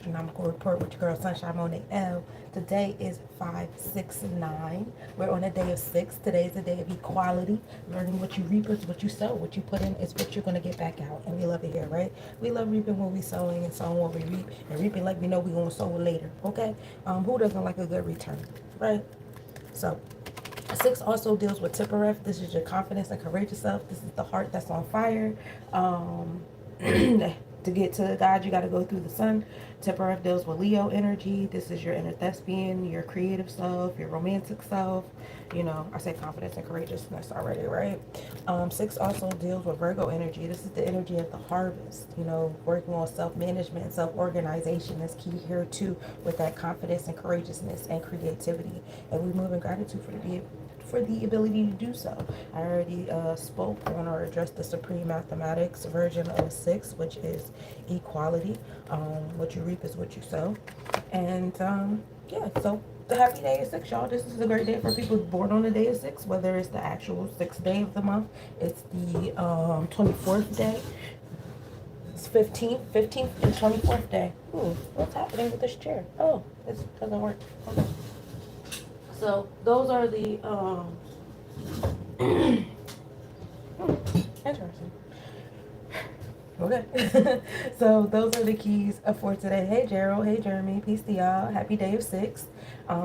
Astronomical report with your girl Sunshine Monet L. Today is 5/6/9. We're on a day of 6. Today is a day of equality. Learning what you reap is what you sow. What you put in is what you're going to get back out. And we love it here, right? We love reaping when we sowing and sowing when we reap. And reaping like we know we're going to sow it later, okay? Who doesn't like a good return, right? So 6 also deals with Tippereth. This is your confidence and courageous self. This is the heart that's on fire. To get to God, you got to go through the sun. Tippereth deals with Leo energy. This is your inner thespian, your creative self, your romantic self. You know, I said confidence and courageousness already, right? 6 also deals with Virgo energy. This is the energy of the harvest. You know, working on self-management and self-organization is key here too, with that confidence and courageousness and creativity. And we move in gratitude for the ability to do so. I already spoke on or addressed the supreme mathematics version of 6, which is equality. What you reap is what you sow. And yeah, so the happy day is 6, y'all. This is a great day for people born on the day of 6, whether it's the actual 6th day of the month, it's the 24th day, it's 15th and 24th day. Ooh, what's happening with this chair? Oh, this doesn't work. Okay. So those are the interesting. Okay. So those are the keys for today. Hey Gerald, hey Jeremy, peace to y'all. Happy day of 6.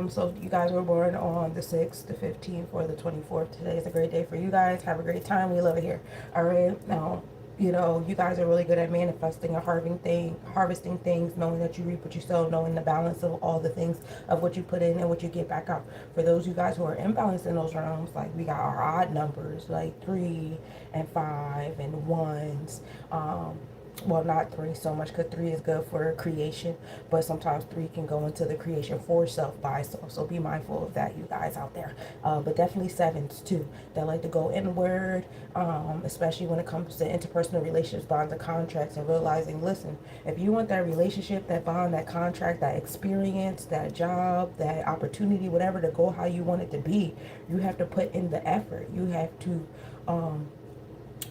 So you guys were born on the 6th, the 15th, or the 24th. Today is a great day for you guys. Have a great time. We love it here. All right. Now, you know, you guys are really good at manifesting and harvesting things, knowing that you reap what you sow, knowing the balance of all the things of what you put in and what you get back out. For those of you guys who are imbalanced in those realms, like we got our odd numbers, like 3 and 5 and 1s. Well, not 3 so much, because 3 is good for creation, but sometimes 3 can go into the creation for self by self, so be mindful of that, you guys out there. But definitely 7s too, that like to go inward, especially when it comes to interpersonal relationships, bonds, and contracts, and realizing, listen, if you want that relationship, that bond, that contract, that experience, that job, that opportunity, whatever, to go how you want it to be, you have to put in the effort. You have to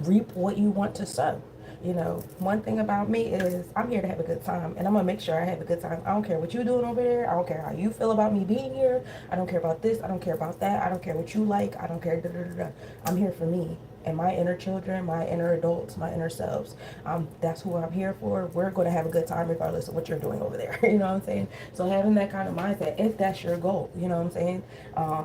reap what you want to sow. You know, one thing about me is I'm here to have a good time, and I'm gonna make sure I have a good time. I don't care what you're doing over there. I don't care how you feel about me being here. I don't care about this. I don't care about that. I don't care what you like. I don't care. Da, da, da, da. I'm here for me and my inner children, my inner adults, my inner selves. That's who I'm here for. We're going to have a good time regardless of what you're doing over there. You know what I'm saying? So having that kind of mindset, if that's your goal, you know what I'm saying?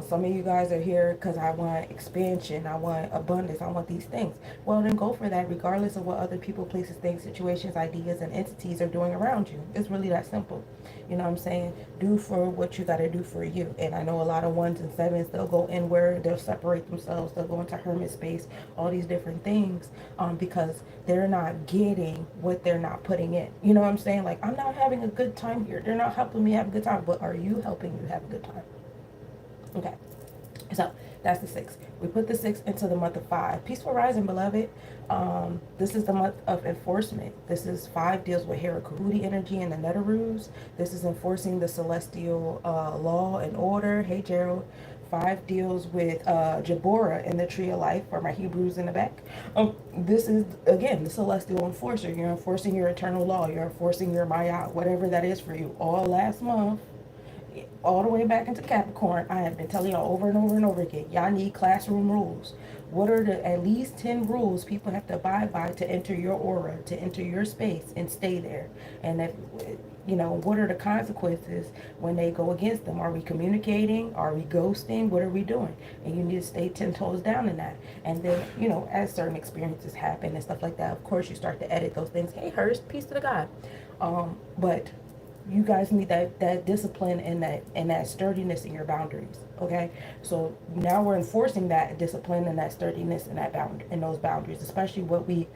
Some of you guys are here because I want expansion, I want abundance, I want these things. Well, then go for that regardless of what other people, places, things, situations, ideas, and entities are doing around you. It's really that simple. You know what I'm saying? Do for what you got to do for you. And I know a lot of 1s and 7s, they'll go inward, they'll separate themselves, they'll go into hermit space, all these different things, because they're not getting what they're not putting in. You know what I'm saying? Like, I'm not having a good time here. They're not helping me have a good time. But are you helping you have a good time? Okay. So that's the 6. We put the 6 into the month of 5. Peaceful rising, beloved. This is the month of enforcement. This is 5 deals with Herakuhuti energy and the Neteroos. This is enforcing the celestial law and order. Hey, Gerald. 5 deals with Jabora in the tree of life, for my Hebrews in the back. This is, again, the celestial enforcer. You're enforcing your eternal law. You're enforcing your Maya, whatever that is for you. All last month, all the way back into Capricorn, I have been telling y'all over and over and over again, y'all need classroom rules. What are the at least 10 rules people have to abide by to enter your aura, to enter your space and stay there? And if, you know, what are the consequences when they go against them? Are we communicating? Are we ghosting? What are we doing? And you need to stay 10 toes down in that. And then, you know, as certain experiences happen and stuff like that, of course you start to edit those things. Hey, Hurst, peace to the God. But you guys need that discipline and that sturdiness in your boundaries. Okay, so now we're enforcing that discipline and that sturdiness and that in those boundaries, especially what we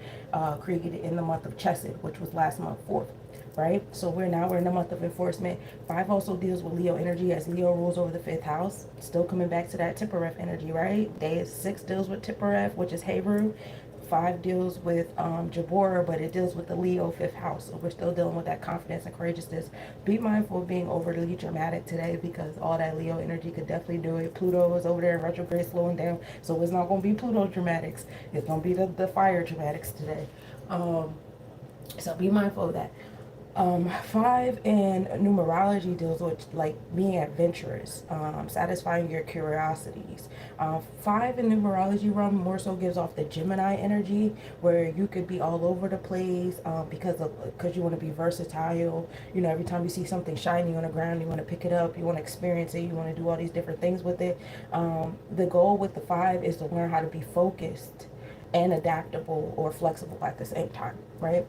created in the month of Chesed, which was last month 4th. Right, so we're in the month of enforcement. 5 also deals with Leo energy, as Leo rules over the 5th house. Still coming back to that Tippereth energy, right? Day 6 deals with Tippereth, which is Hebrew. 5 deals with Jabora, but it deals with the Leo 5th house. So we're still dealing with that confidence and courageousness. Be mindful of being overly dramatic today, because all that Leo energy could definitely do it. Pluto is over there in retrograde, slowing down. So it's not going to be Pluto dramatics. It's going to be the fire dramatics today. So be mindful of that. Five in numerology deals with like being adventurous, satisfying your curiosities. Five in numerology realm more so gives off the Gemini energy, where you could be all over the place because you want to be versatile. You know, every time you see something shiny on the ground, you want to pick it up, you want to experience it, you want to do all these different things with it. The goal with the five is to learn how to be focused and adaptable or flexible at the same time, right?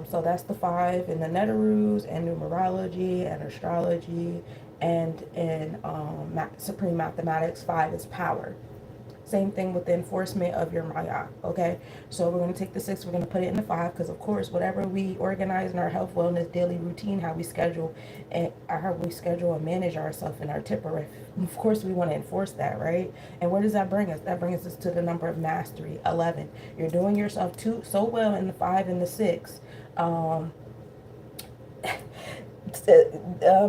So that's the five in the Netaroos and numerology and astrology, and in supreme mathematics, five is power. Same thing with the enforcement of your Maya, okay? So we're going to take the six, we're going to put it in the five, because of course, whatever we organize in our health, wellness, daily routine, how we schedule and manage ourselves in our tipper, of course, we want to enforce that, right? And where does that bring us? That brings us to the number of mastery, 11. You're doing yourself so well in the five and the six.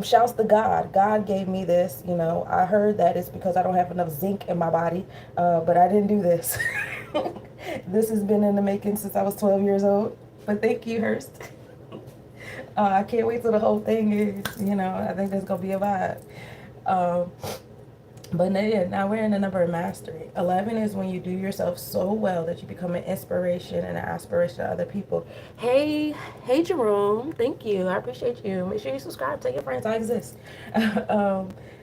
Shouts to God. God gave me this. You know, I heard that it's because I don't have enough zinc in my body, but I didn't do this. This has been in the making since I was 12 years old. But thank you, Hurst. I can't wait till the whole thing is, you know, I think there's going to be a vibe. But yeah, now we're in the number of mastery. 11 is when you do yourself so well that you become an inspiration and an aspiration to other people. Hey, Jerome. Thank you. I appreciate you. Make sure you subscribe. Tell your friends I exist.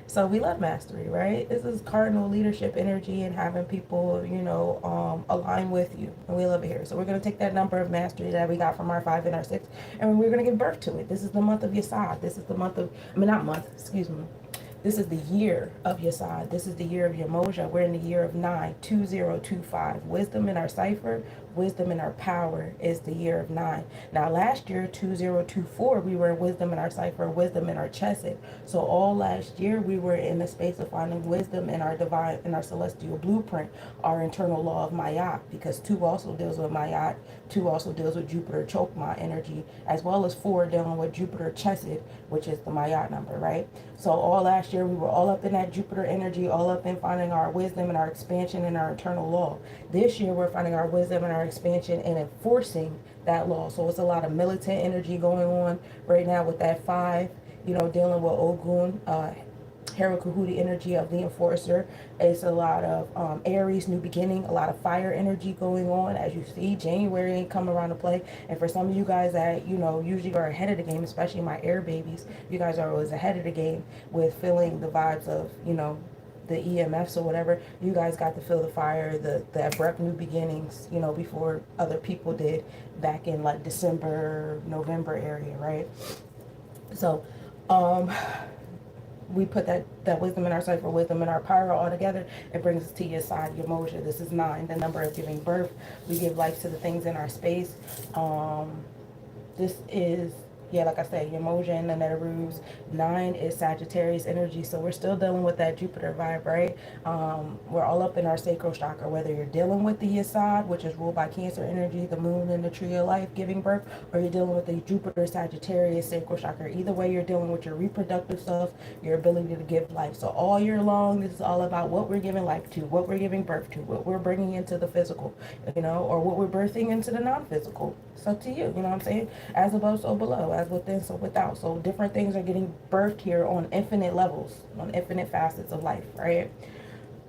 So we love mastery, right? This is cardinal leadership energy and having people, you know, align with you. And we love it here. So we're going to take that number of mastery that we got from our five and our six, and we're going to give birth to it. This is the month of Yesod. This is the month of, not month, excuse me. This is the year of Yesod. This is the year of Yamoja. We're in the year of 9, 2025. Wisdom in our cipher, wisdom in our power is the year of 9. Now, last year, 2024, we were in wisdom in our cipher, wisdom in our chesed. So all last year, we were in the space of finding wisdom in our divine, in our celestial blueprint, our internal law of Mayat, because 2 also deals with Mayat. 2 also deals with Jupiter Chokmah energy, as well as 4 dealing with Jupiter Chesed, which is the Mayat number, right? So all last year, we were all up in that Jupiter energy, all up in finding our wisdom and our expansion and our internal law. This year, we're finding our wisdom and our expansion and enforcing that law. So it's a lot of militant energy going on right now with that 5, you know, dealing with Ogun, Herakuhudi energy of the enforcer. It's a lot of Aries, new beginning, a lot of fire energy going on. As you see, January ain't come around to play. And for some of you guys that, you know, usually are ahead of the game, especially my air babies, you guys are always ahead of the game with feeling the vibes of, you know, the EMFs or whatever. You guys got to feel the fire, the abrupt new beginnings, you know, before other people did back in like December, November area, right? So, we put that wisdom in our cipher, wisdom in our power all together. It brings us to your side, your motion. This is 9, the number of giving birth. We give life to the things in our space. This is, yeah, like I said, your motion, the Netaroos. 9 is Sagittarius energy, so we're still dealing with that Jupiter vibe, right? We're all up in our sacral chakra, whether you're dealing with the Yesod, which is ruled by Cancer energy, the moon and the tree of life giving birth, or you're dealing with the Jupiter Sagittarius sacral chakra. Either way, you're dealing with your reproductive stuff, your ability to give life. So all year long, this is all about what we're giving life to, what we're giving birth to, what we're bringing into the physical, you know, or what we're birthing into the non-physical. It's up to you, you know what I'm saying? As above, so below, as within, so without. So different things are getting birthed here on infinite levels, on infinite facets of life, right?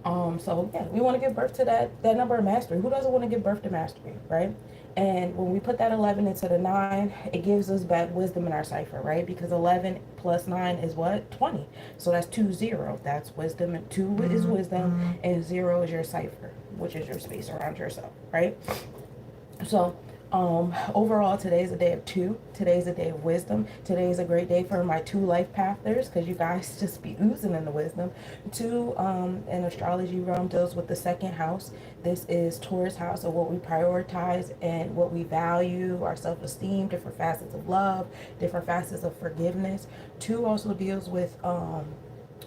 So yeah, we want to give birth to that number of mastery. Who doesn't want to give birth to mastery, right? And when we put that 11 into the 9, it gives us back wisdom in our cipher, right? Because 11 plus 9 is what? 20. So that's 2, 0. That's wisdom, and 2 is wisdom, and 0 is your cipher, which is your space around yourself, right? So overall, today's a day of 2. Today's a day of wisdom. Today's a great day for my 2 life pathers, because you guys just be oozing in the wisdom. 2 in astrology realm deals with the 2nd house. This is Taurus house of what we prioritize and what we value, our self-esteem, different facets of love, different facets of forgiveness. 2 also deals with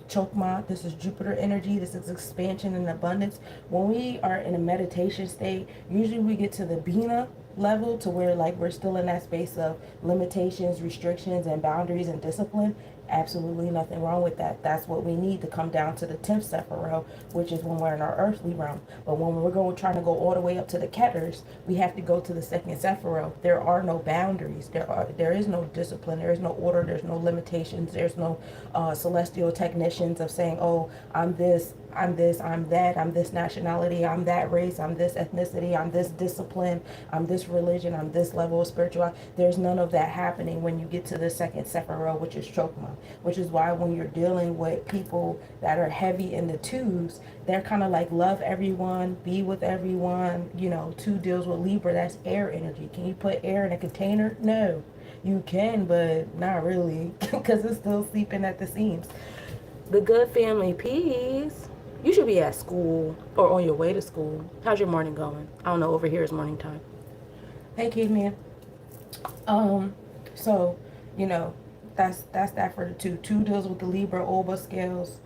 Chokmah. This is Jupiter energy. This is expansion and abundance. When we are in a meditation state, usually we get to the Bina level to where like we're still in that space of limitations, restrictions, and boundaries and discipline, absolutely nothing wrong with that. That's what we need to come down to the 10th Sephiroth, which is when we're in our earthly realm. But when we're going trying to go all the way up to the Ketters, we have to go to the second Sephiroth. There are no boundaries. There is no discipline. There is no order. There's no limitations. There's no celestial technicians of saying, oh, I'm this, I'm this, I'm that, I'm this nationality, I'm that race, I'm this ethnicity, I'm this discipline, I'm this religion, I'm this level of spirituality. There's none of that happening when you get to the second Sephiroth, which is Chokma, which is why when you're dealing with people that are heavy in the twos, they're kind of like love everyone, be with everyone. You know, two deals with Libra, that's air energy. Can you put air in a container? No. You can, but not really, because it's still sleeping at the seams. The good family piece. You should be at school or on your way to school. How's your morning going? I don't know. Over here is morning time. Hey, caveman. So, you know, that's that for the two. Two deals with the Libra Oba scales.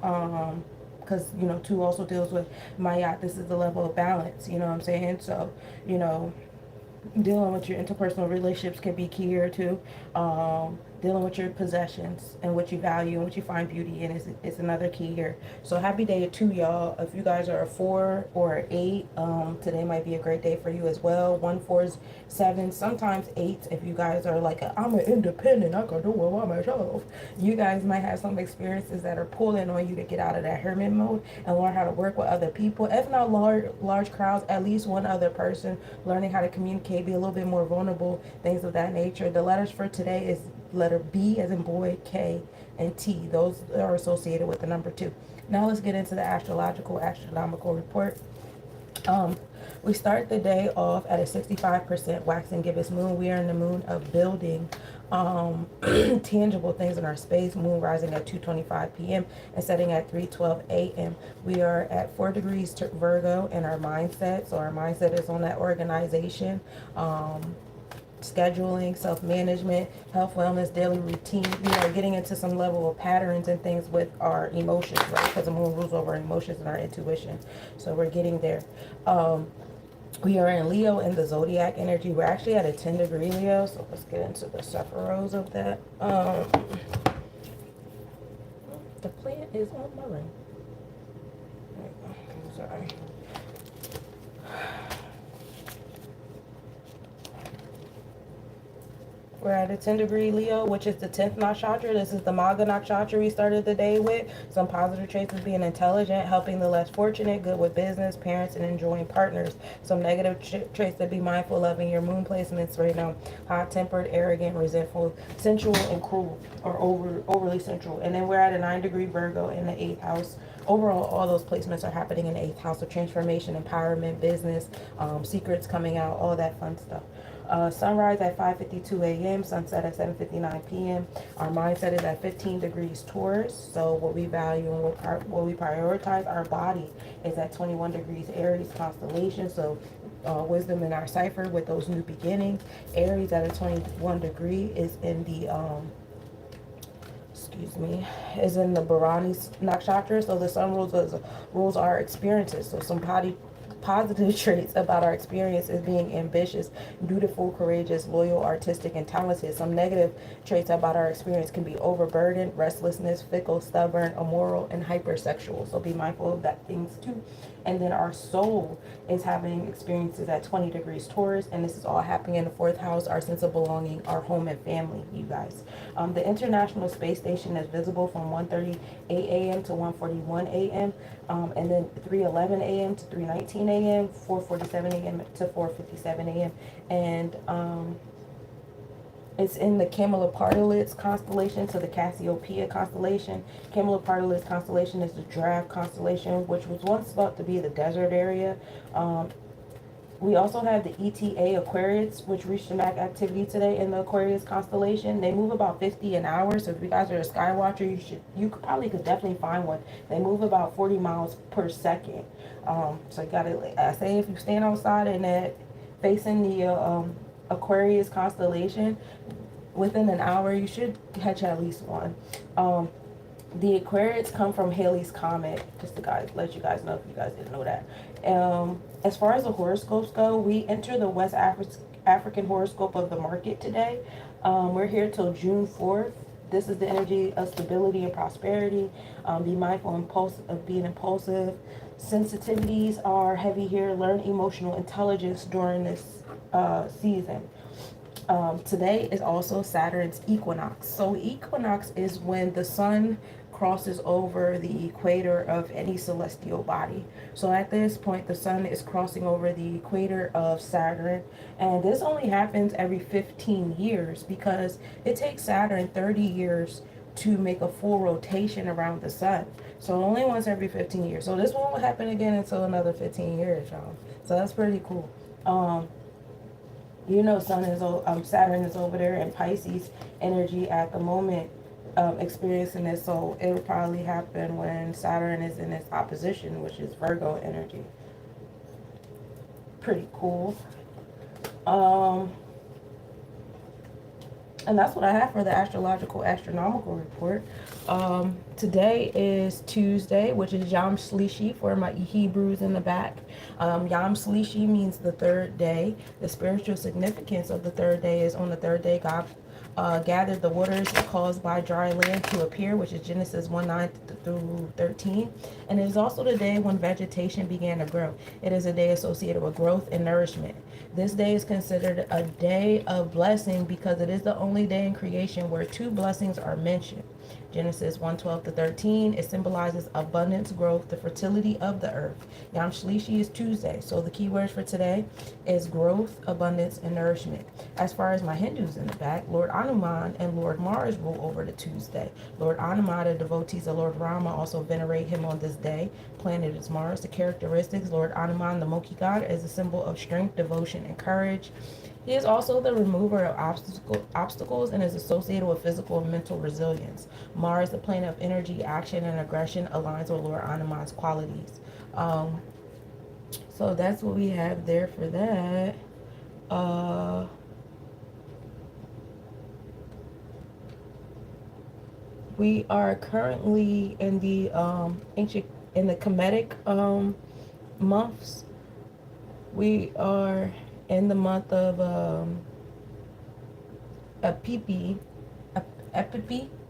Because you know, two also deals with Mayat. This is the level of balance. You know what I'm saying? So, you know, dealing with your interpersonal relationships can be key here too. Dealing with your possessions and what you value and what you find beauty in is another key here. So happy day to y'all. If you guys are a 4 or an 8, today might be a great day for you as well. 1, 4s, 7, sometimes 8s. If you guys are like I'm an independent, I can do it by myself. You guys might have some experiences that are pulling on you to get out of that hermit mode and learn how to work with other people. If not large crowds, at least one other person. Learning how to communicate, be a little bit more vulnerable, things of that nature. The letters for today is letter B as in boy, K, and T. Those are associated with the number 2. Now let's get into the astrological, astronomical report. We start the day off at a 65% waxing gibbous moon. We are in the moon of building tangible things in our space. Moon rising at 2:25 p.m. and setting at 3:12 a.m. We are at 4 degrees to Virgo in our mindset. So our mindset is on that organization, scheduling, self-management, health, wellness, daily routine. We are getting into some level of patterns and things with our emotions, right? Because the moon rules over our emotions and our intuition. So we're getting there. We are in Leo in the zodiac energy. We're actually at a 10-degree Leo. So let's get into the Sephiroths of that. The plant is on my ring. Sorry. We're at a 10-degree Leo, which is the 10th nakshatra. This is the Magha nakshatra we started the day with. Some positive traits of being intelligent, helping the less fortunate, good with business, parents, and enjoying partners. Some negative traits to be mindful of in your moon placements right now. Hot-tempered, arrogant, resentful, sensual, and cruel, or overly sensual. And then we're at a 9-degree Virgo in the 8th house. Overall, all those placements are happening in the 8th house of transformation, empowerment, business, secrets coming out, all that fun stuff. Sunrise at 5:52 a.m., sunset at 7:59 p.m. Our mindset is at 15 degrees Taurus. So what we value and what we prioritize, our body is at 21 degrees Aries constellation. So wisdom in our cipher with those new beginnings. Aries at a 21 degree is in the is in the Bharani nakshatra. So the sun rules our experiences. So some positive traits about our experience is being ambitious, dutiful, courageous, loyal, artistic, and talented. Some negative traits about our experience can be overburdened, restlessness, fickle, stubborn, immoral, and hypersexual. So be mindful of that things too. And then our soul is having experiences at 20 degrees Taurus, and this is all happening in the 4th house, our sense of belonging, our home and family, you guys. The International Space Station is visible from 1:38 a.m. to 1:41 a.m., and then 3:11 a.m. to 3:19 a.m., 4:47 a.m. to 4:57 a.m., and it's in the Camelopardalis constellation to the Cassiopeia constellation. Camelopardalis constellation is the Draft constellation, which was once thought to be the desert area. We also have the ETA Aquarius, which reached the max activity today in the Aquarius constellation. They move about 50 an hour, so if you guys are a sky watcher, you could definitely find one. They move about 40 miles per second. So you gotta, I say, if you stand outside and that facing the Aquarius constellation, within an hour you should catch at least one. The Aquarius come from Halley's Comet, just to let you guys know if you guys didn't know that. As far as the horoscopes go, we enter the West African horoscope of the market today. We're here till June 4th. This is the energy of stability and prosperity. Be mindful of being impulsive. Sensitivities are heavy here. Learn emotional intelligence during this season. Today is also Saturn's equinox. So equinox is when the sun crosses over the equator of any celestial body. So at this point, the sun is crossing over the equator of Saturn, and this only happens every 15 years because it takes Saturn 30 years to make a full rotation around the sun. So only once every 15 years. So this won't happen again until another 15 years, y'all. So that's pretty cool. You know, Saturn is over there in Pisces energy at the moment, experiencing this. So it would probably happen when Saturn is in its opposition, which is Virgo energy. Pretty cool. And that's what I have for the astrological astronomical report. Today is Tuesday, which is Yom Shlishi for my Hebrews in the back. Yom Shlishi means the third day. The spiritual significance of the third day is on the third day, God gathered the waters caused by dry land to appear, which is Genesis 1:9 through 13. And it is also the day when vegetation began to grow. It is a day associated with growth and nourishment. This day is considered a day of blessing because it is the only day in creation where two blessings are mentioned. Genesis 1:12 to 13, it symbolizes abundance, growth, the fertility of the earth. Yom Shlishi is Tuesday, so the key words for today is growth, abundance, and nourishment. As far as my Hindus in the back, Lord Hanuman and Lord Mars rule over the Tuesday. Lord Hanuman, the devotees of Lord Rama, also venerate him on this day. Planet is Mars. The characteristics, Lord Hanuman, the monkey god, is a symbol of strength, devotion, and courage. He is also the remover of obstacles and is associated with physical and mental resilience. Mars, the planet of energy, action, and aggression, aligns with Lord Hanuman's qualities. So that's what we have there for that. We are currently in the Kemetic months. We are in the month of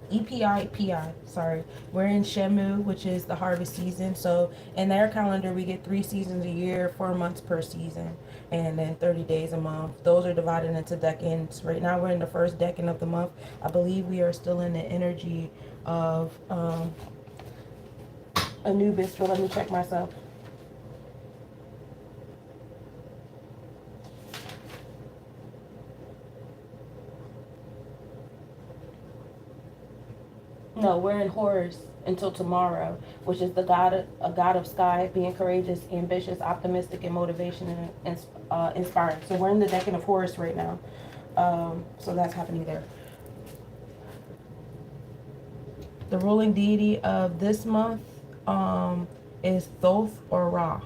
EPI, sorry. We're in Shemu, which is the harvest season. So in their calendar, we get 3 seasons a year, 4 months per season, and then 30 days a month. Those are divided into decans. Right now, we're in the first decan of the month. I believe we are still in the energy of Anubis, but let me check myself. No, we're in Horus until tomorrow, which is a god of sky, being courageous, ambitious, optimistic, and motivation and inspiring. So we're in the decan of Horus right now. So that's happening there. The ruling deity of this month is Thoth or Ra.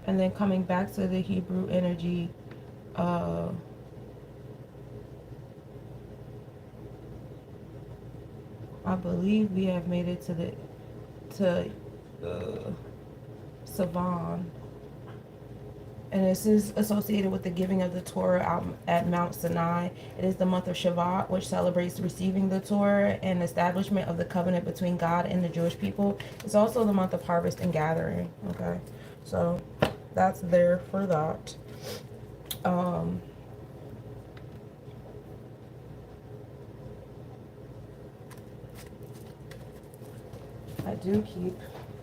And then coming back to the Hebrew energy, I believe we have made it to Savan. And this is associated with the giving of the Torah at Mount Sinai. It is the month of Shavuot, which celebrates receiving the Torah and establishment of the covenant between God and the Jewish people. It's also the month of harvest and gathering. Okay, so that's there for that.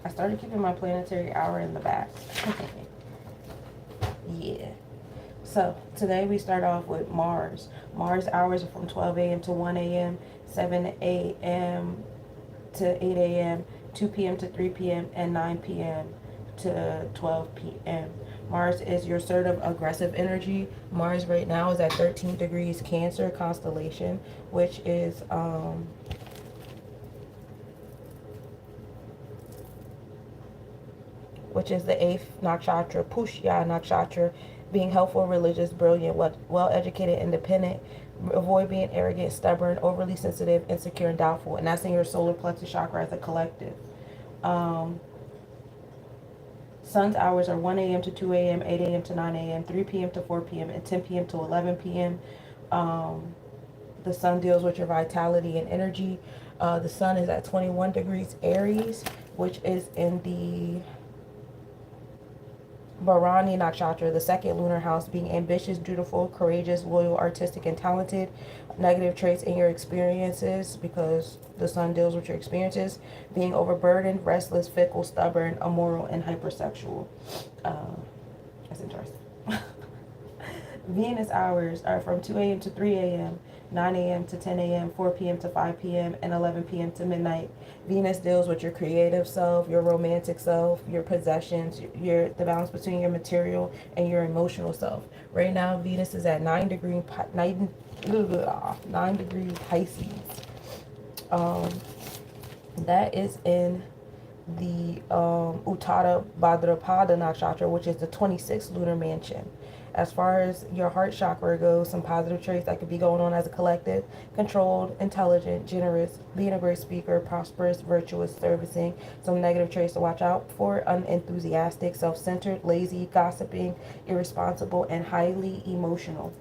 I started keeping my planetary hour in the back. Yeah. So today we start off with Mars. Mars hours are from 12 a.m. to 1 a.m., 7 a.m. to 8 a.m., 2 p.m. to 3 p.m., and 9 p.m. to 12 p.m. Mars is your assertive, aggressive energy. Mars right now is at 13 degrees Cancer constellation, which is the 8th nakshatra, Pushya nakshatra, being helpful, religious, brilliant, well-educated, independent, avoid being arrogant, stubborn, overly sensitive, insecure, and doubtful. And that's in your solar plexus chakra as a collective. Sun's hours are 1 a.m. to 2 a.m., 8 a.m. to 9 a.m., 3 p.m. to 4 p.m., and 10 p.m. to 11 p.m. The sun deals with your vitality and energy. The sun is at 21 degrees Aries, which is in the Bharani Nakshatra, the second lunar house, being ambitious, dutiful, courageous, loyal, artistic, and talented. Negative traits in your experiences, because the sun deals with your experiences. Being overburdened, restless, fickle, stubborn, immoral, and hypersexual. That's interesting. Venus hours are from 2 a.m. to 3 a.m., 9 a.m. to 10 a.m., 4 p.m. to 5 p.m., and 11 p.m. to midnight. Venus deals with your creative self, your romantic self, your possessions, the balance between your material and your emotional self. Right now, Venus is at 9 degrees Pisces. That is in the Uttada Bhadrapada Nakshatra, which is the 26th lunar mansion. As far as your heart chakra goes, some positive traits that could be going on as a collective: controlled, intelligent, generous, being a great speaker, prosperous, virtuous, servicing. Some negative traits to watch out for: unenthusiastic, self-centered, lazy, gossiping, irresponsible, and highly emotional.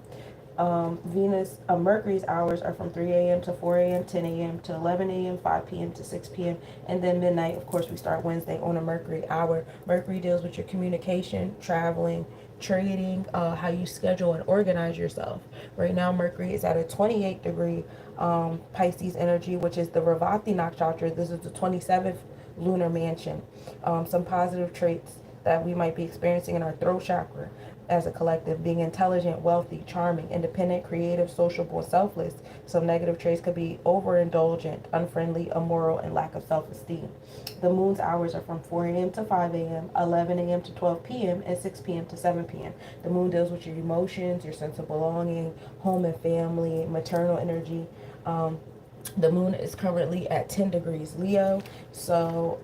Mercury's hours are from 3 a.m. to 4 a.m., 10 a.m. to 11 a.m., 5 p.m. to 6 p.m., and then midnight. Of course, we start Wednesday on a Mercury hour. Mercury deals with your communication, traveling, trading, how you schedule and organize yourself. Right now, Mercury is at a 28 degree Pisces energy, which is the Ravati Nakshatra. This is the 27th lunar mansion. Some positive traits that we might be experiencing in our throat chakra as a collective: being intelligent, wealthy, charming, independent, creative, sociable, selfless. Some negative traits could be overindulgent, unfriendly, immoral, and lack of self-esteem. The moon's hours are from 4 a.m. to 5 a.m., 11 a.m. to 12 p.m., and 6 p.m. to 7 p.m. The moon deals with your emotions, your sense of belonging, home and family, maternal energy. The moon is currently at 10 degrees Leo. So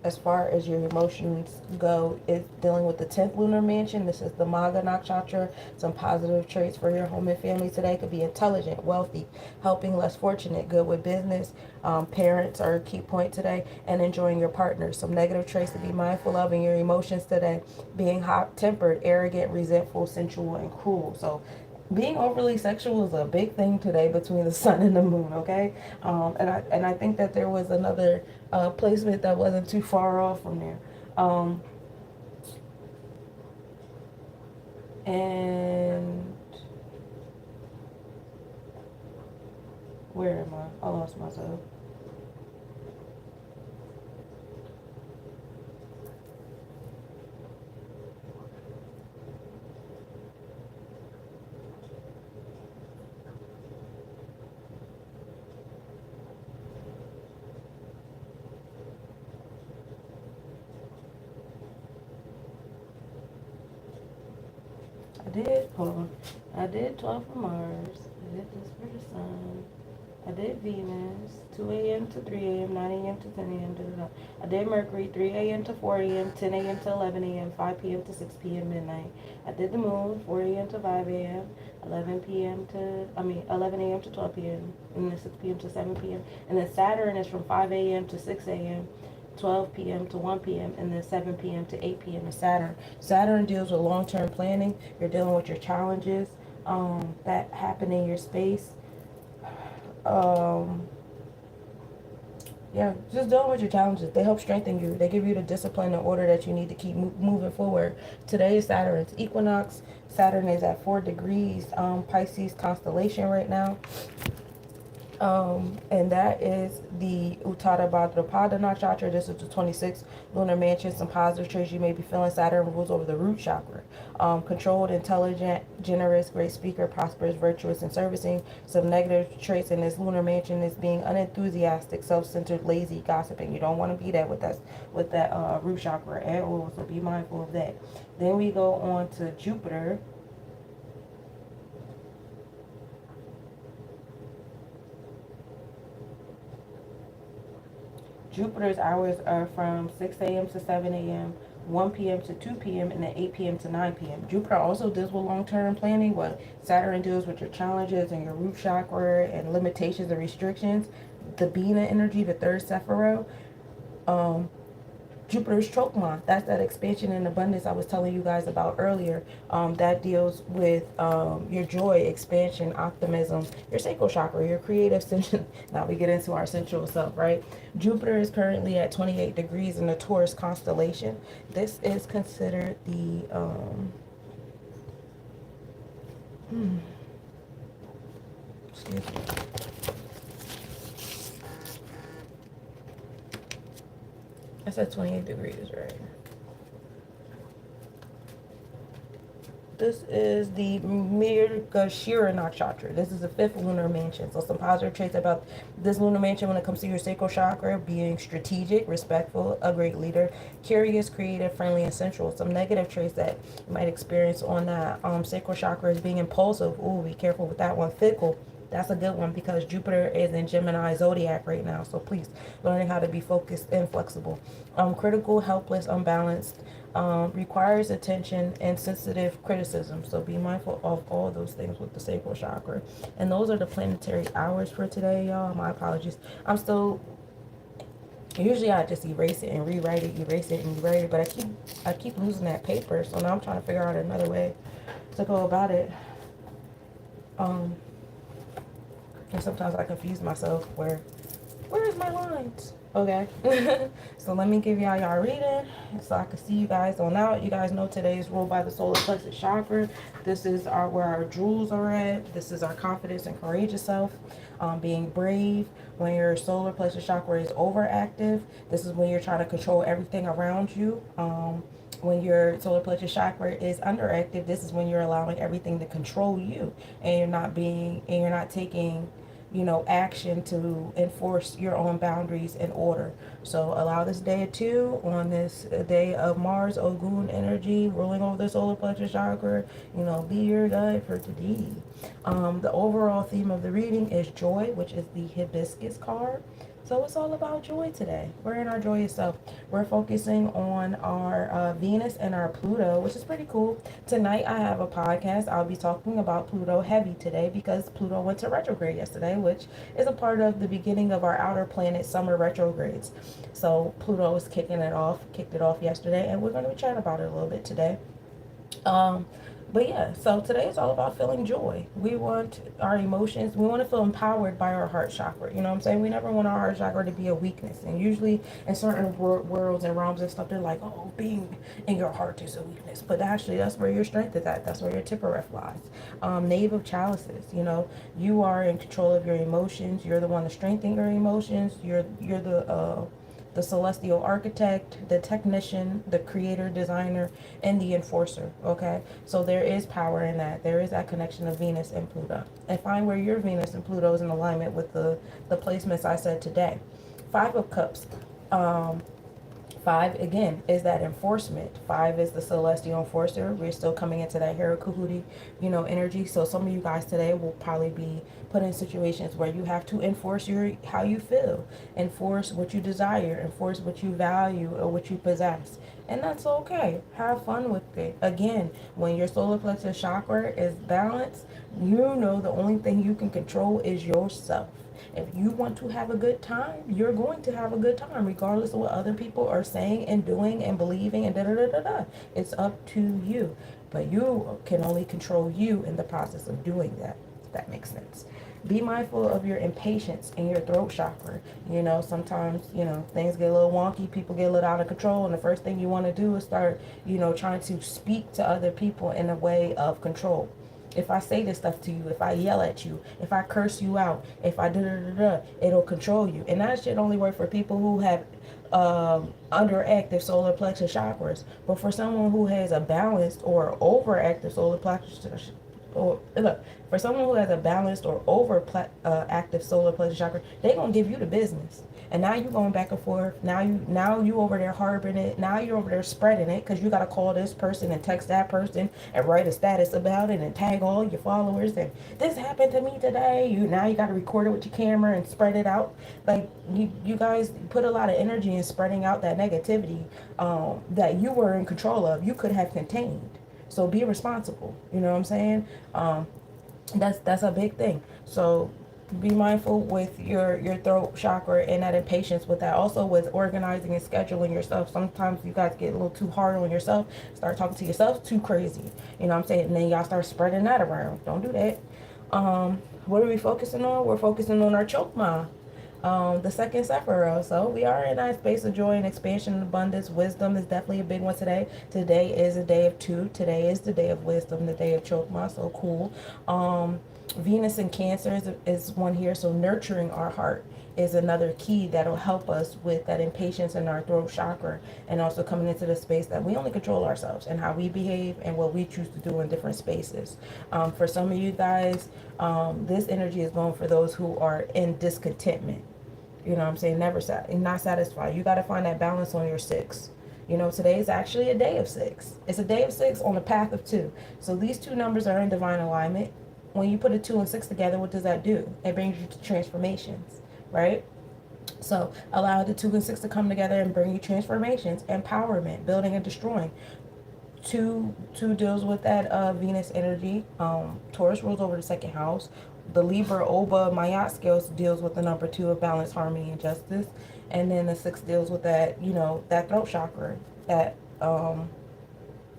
as far as your emotions go, it's dealing with the 10th lunar mansion. This is the Magha Nakshatra. Some positive traits for your home and family today could be intelligent, wealthy, helping less fortunate, good with business. Parents are a key point today, and enjoying your partner. Some negative traits to be mindful of in your emotions today: being hot-tempered, arrogant, resentful, sensual, and cruel. So being overly sexual is a big thing today between the sun and the moon, okay? And I think that there was another placement that wasn't too far off from there. And where am I? I lost myself. I did 12 for Mars. I did this for the Sun. I did Venus, 2 a.m. to 3 a.m., 9 a.m. to 10 a.m. Da, da, da. I did Mercury, 3 a.m. to 4 a.m., 10 a.m. to 11 a.m., 5 p.m. to 6 p.m. midnight. I did the Moon, 4 a.m. to 5 a.m., 11 a.m. to 12 p.m., and then 6 p.m. to 7 p.m. And then Saturn is from 5 a.m. to 6 a.m., 12 p.m. to 1 p.m., and then 7 p.m. to 8 p.m. is Saturn. Saturn deals with long-term planning. You're dealing with your challenges that happen in your space. Yeah, just dealing with your challenges. They help strengthen you. They give you the discipline and order that you need to keep moving forward. Today is Saturn's equinox. Saturn is at 4 degrees Pisces constellation right now. And that is the Uttada Bhadrapada Nakshatra. This is the 26th lunar mansion. Some positive traits you may be feeling: Saturn rules over the root chakra. Controlled, intelligent, generous, great speaker, prosperous, virtuous, and servicing. Some negative traits in this lunar mansion is being unenthusiastic, self-centered, lazy, gossiping. You don't want to be that with that root chakra at all, so be mindful of that. Then we go on to Jupiter. Jupiter's hours are from 6 a.m. to 7 a.m., 1 p.m. to 2 p.m., and then 8 p.m. to 9 p.m. Jupiter also deals with long-term planning, but Saturn deals with your challenges and your root chakra and limitations and restrictions. The Bina energy, the third Sephiroth, Jupiter's choke month. That's that expansion and abundance I was telling you guys about earlier. That deals with your joy, expansion, optimism, your sacral chakra, your creative center. Now we get into our sensual self, right? Jupiter is currently at 28 degrees in the Taurus constellation. This is considered the excuse me. I said 28 degrees, right? This is the Mirgashira Nakshatra. This is the fifth lunar mansion. So some positive traits about this lunar mansion when it comes to your sacral chakra: being strategic, respectful, a great leader, curious, creative, friendly, and sensual. Some negative traits that you might experience on that sacral chakra is being impulsive. Ooh, be careful with that one. Fickle. That's a good one because Jupiter is in Gemini zodiac right now. So please, learning how to be focused and flexible. Critical, helpless, unbalanced. Requires attention and sensitive criticism. So be mindful of all those things with the sacral chakra. And those are the planetary hours for today, y'all. My apologies. I'm still, usually I just erase it and rewrite it, erase it and rewrite it, but I keep losing that paper. So now I'm trying to figure out another way to go about it. And sometimes I confuse myself where's my lines? Okay. So let me give y'all reading so I can see you guys on out. You guys know today is ruled by the solar plexus chakra. This is where our jewels are at. This is our confidence and courageous self. Being brave. When your solar plexus chakra is overactive, this is when you're trying to control everything around you. When your solar plexus chakra is underactive, this is when you're allowing everything to control you, and you're not taking action to enforce your own boundaries and order. So allow this day of 2 on this day of Mars Ogun energy ruling over the solar plexus chakra, be your guide for today. The overall theme of the reading is joy, which is the hibiscus card. So it's all about joy today. We're in our joyous self. We're focusing on our Venus and our Pluto, which is pretty cool. Tonight I have a podcast. I'll be talking about Pluto heavy today because Pluto went to retrograde yesterday, which is a part of the beginning of our outer planet summer retrogrades. So Pluto is kicked it off yesterday, and we're going to be chatting about it a little bit today. But yeah, so today is all about feeling joy. We want our emotions, we want to feel empowered by our heart chakra. You know what I'm saying? We never want our heart chakra to be a weakness. And usually in certain worlds and realms and stuff, they're like, oh, being in your heart is a weakness. But actually, that's where your strength is at. That's where your Tippereth lies. Knave of chalices, you are in control of your emotions. You're the one to strengthen your emotions. You're the celestial architect, the technician, the creator, designer, and the enforcer. Okay, so there is power in that. There is that connection of Venus and Pluto. And find where your Venus and Pluto is in alignment with the placements I said today. 5 of Cups. 5 again is that enforcement. 5 is the celestial enforcer. We're still coming into that Hera Kahuti, energy. So some of you guys today will probably be put in situations where you have to enforce how you feel, enforce what you desire, enforce what you value or what you possess. And that's okay. Have fun with it. Again, when your solar plexus chakra is balanced, the only thing you can control is yourself. If you want to have a good time, you're going to have a good time, regardless of what other people are saying and doing and believing and da-da-da-da-da. It's up to you. But you can only control you in the process of doing that, if that makes sense. Be mindful of your impatience and your throat chakra. Sometimes, things get a little wonky, people get a little out of control, and the first thing you want to do is start, trying to speak to other people in a way of control. If I say this stuff to you, if I yell at you, if I curse you out, if I da-da-da-da, it'll control you. And that shit only work for people who have underactive solar plexus chakras. But for someone who has a balanced or overactive solar plexus, for someone who has a balanced or active solar plexus chakra, they gonna give you the business. And now you going back and forth. Now you over there harboring it. Now you're over there spreading it because you got to call this person and text that person and write a status about it and tag all your followers and this happened to me today. Now you got to record it with your camera and spread it out. Like you guys put a lot of energy in spreading out that negativity that you were in control of. You could have contained. So be responsible. You know what I'm saying? That's a big thing. So Be mindful with your throat chakra and that impatience with that. Also with organizing and scheduling yourself. Sometimes you guys get a little too hard on yourself. Start talking to yourself too crazy. You know what I'm saying? And then y'all start spreading that around. Don't do that. What are we focusing on? We're focusing on our chokma, the second Sephira. So we are in that space of joy and expansion and abundance. Wisdom is definitely a big one today. Today is a day of two. Today is the day of wisdom, the day of chokma. So cool. Venus in Cancer is one here. So nurturing our heart is another key that'll help us with that impatience in our throat chakra, and also coming into the space that we only control ourselves and how we behave and what we choose to do in different spaces. For some of you guys, this energy is going for those who are in discontentment. You know what I'm saying? Not satisfied. You got to find that balance on your six. You know, today is actually a day of six. It's a day of six on the path of two. So these two numbers are in divine alignment. When you put a 2 and 6 together, what does that do? It brings you to transformations, right? So allow the 2 and 6 to come together and bring you transformations, empowerment, building and destroying. Two deals with that Venus energy. Taurus rules over the second house. The Libra Oba Mayat scales deals with the number 2 of balance, harmony, and justice. And then the 6 deals with that, that throat chakra, that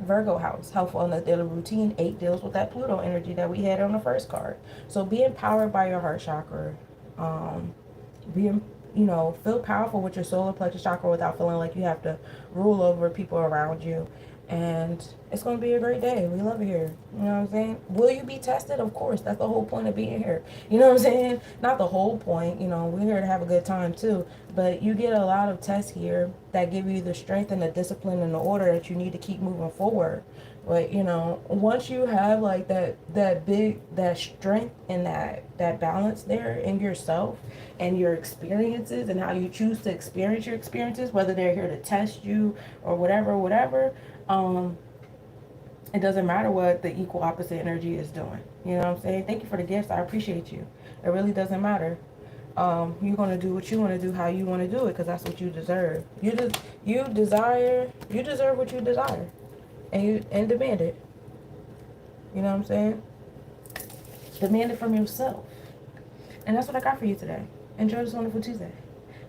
Virgo house, helpful in the daily routine. 8 deals with that Pluto energy that we had on the first card. So be empowered by your heart chakra. Be, feel powerful with your solar plexus chakra without feeling like you have to rule over people around you. And it's going to be a great day. We love it here. You know what I'm saying? Will you be tested? Of course. That's the whole point of being here. You know what I'm saying? Not the whole point. We're here to have a good time too. But you get a lot of tests here that give you the strength and the discipline and the order that you need to keep moving forward. But, once you have like that strength and that balance there in yourself and your experiences and how you choose to experience your experiences, whether they're here to test you or whatever, it doesn't matter what the equal opposite energy is doing. You know what I'm saying? Thank you for the gifts. I appreciate you. It really doesn't matter. You're going to do what you want to do, how you want to do it, because that's what you deserve. You deserve what you desire, and demand it. You know what I'm saying? Demand it from yourself. And that's what I got for you today. Enjoy this wonderful Tuesday.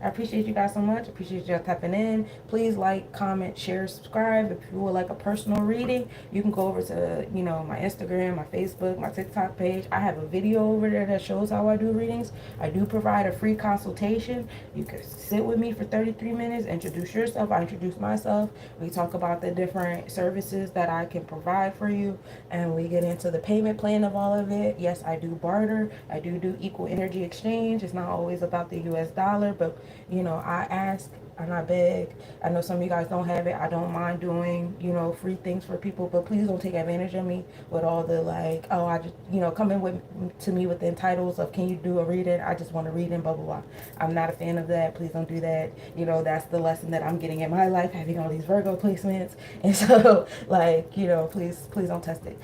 I appreciate you guys so much. Appreciate you tapping in. Please like, comment, share, subscribe. If you would like a personal reading, you can go over to, my Instagram, my Facebook, my TikTok page. I have a video over there that shows how I do readings. I do provide a free consultation. You can sit with me for 33 minutes, introduce yourself. I introduce myself. We talk about the different services that I can provide for you, and we get into the payment plan of all of it. Yes, I do barter. I do equal energy exchange. It's not always about the US dollar, but I ask and I beg. I know some of you guys don't have it. I don't mind doing, free things for people, but please don't take advantage of me with all the I just, come in to me with the entitles of, can you do a reading? I just want to read and blah, blah, blah. I'm not a fan of that. Please don't do that. That's the lesson that I'm getting in my life, having all these Virgo placements. And so please don't test it.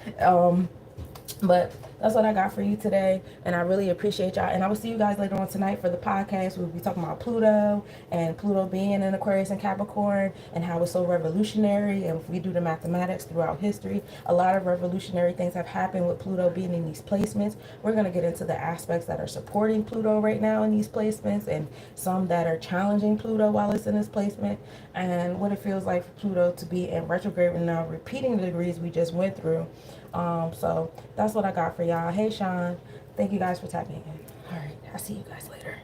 But that's what I got for you today, and I really appreciate y'all. And I will see you guys later on tonight for the podcast. We'll be talking about Pluto and Pluto being in Aquarius and Capricorn and how it's so revolutionary. And if we do the mathematics throughout history, a lot of revolutionary things have happened with Pluto being in these placements. We're going to get into the aspects that are supporting Pluto right now in these placements, and some that are challenging Pluto while it's in this placement, and what it feels like for Pluto to be in retrograde and now repeating the degrees we just went through. So that's what I got for y'all. Hey, Sean. Thank you guys for tapping in. All right. I'll see you guys later.